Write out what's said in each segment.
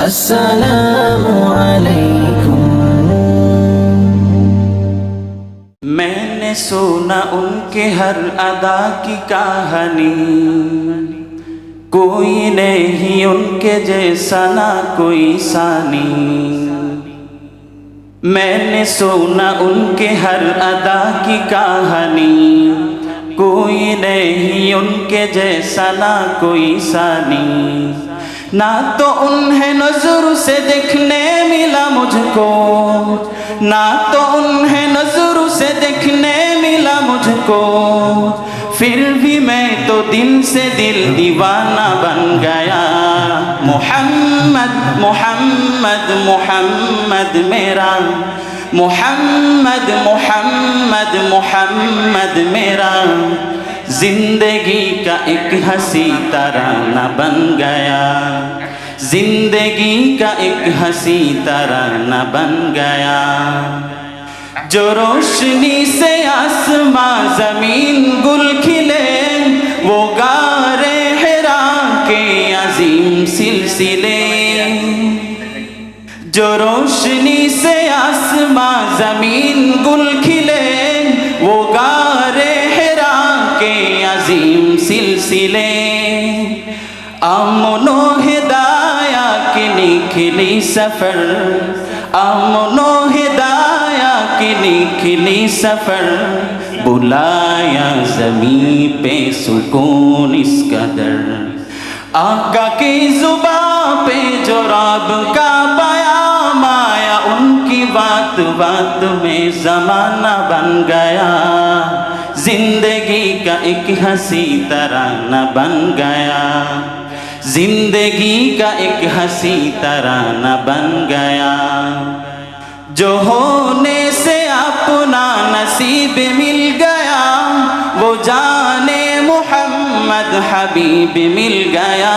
السلام علیکم۔ میں نے سنا ان کے ہر ادا کی کہانی، کوئی نہیں ان کے جیسا نہ کوئی ثانی۔ میں نے سنا ان کے ہر ادا کی کہانی، کوئی نہیں ان کے جیسا نہ کوئی ثانی۔ نہ تو انہیں نظر سے دیکھنے ملا مجھ کو، نہ تو انہیں نظر سے دیکھنے ملا مجھ کو، پھر بھی میں تو دل سے دل دیوانہ بن گیا۔ محمد محمد محمد میرا، محمد محمد محمد میرا، زندگی کا ایک ہنسی ترانہ بن گیا، زندگی کا ایک ہنسی ترانہ بن گیا۔ جو روشنی سے آسماں زمین گل کھلے، وہ غارِ حرا کے عظیم سلسلے۔ جو روشنی سے آسماں زمین گل کھلے، وہ غارِ حرا کے عظیم سلسلے۔ امن و ہدایہ کی نکلی سفر، امن و ہدایہ کی نکلی سفر، بلایا زمین پہ سکون اس قدر۔ آقا کی زباں پہ جو رب کا پیام آیا، ان کی بات بات میں زمانہ بن گیا، زندگی کا ایک ہنسی ترانہ بن گیا، زندگی کا ایک ہنسی ترانہ بن گیا۔ جو ہونے سے اپنا نصیب مل گیا، وہ جانے محمد حبیب مل گیا۔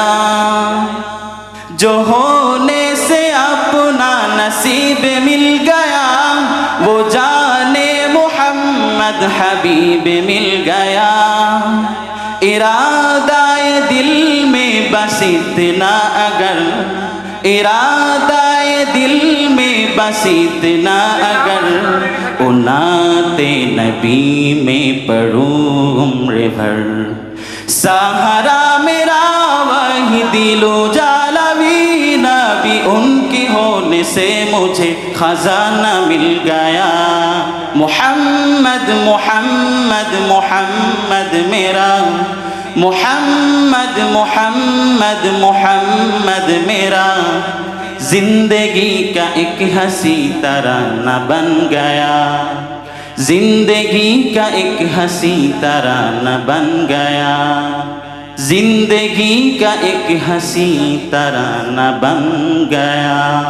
جو ہونے سے اپنا نصیب مل گیا، وہ جانے محمد حبیب مل گیا۔ ارادہ دل میں بس اتنا اگر، ارادہ دل میں بس اتنا اگر، نعت نبی میں پڑھوں عمر بھر۔ سہارا میرا وہی دل اجالا بھی، نبی ان کے ہونے سے مجھے خزانہ مل گیا۔ محمد محمد محمد میرا، محمد محمد محمد میرا، زندگی کا ایک ہنسی ترانہ بن گیا، زندگی کا ایک ہنسی ترانہ بن گیا، زندگی کا ایک ہنسی ترانہ بن گیا۔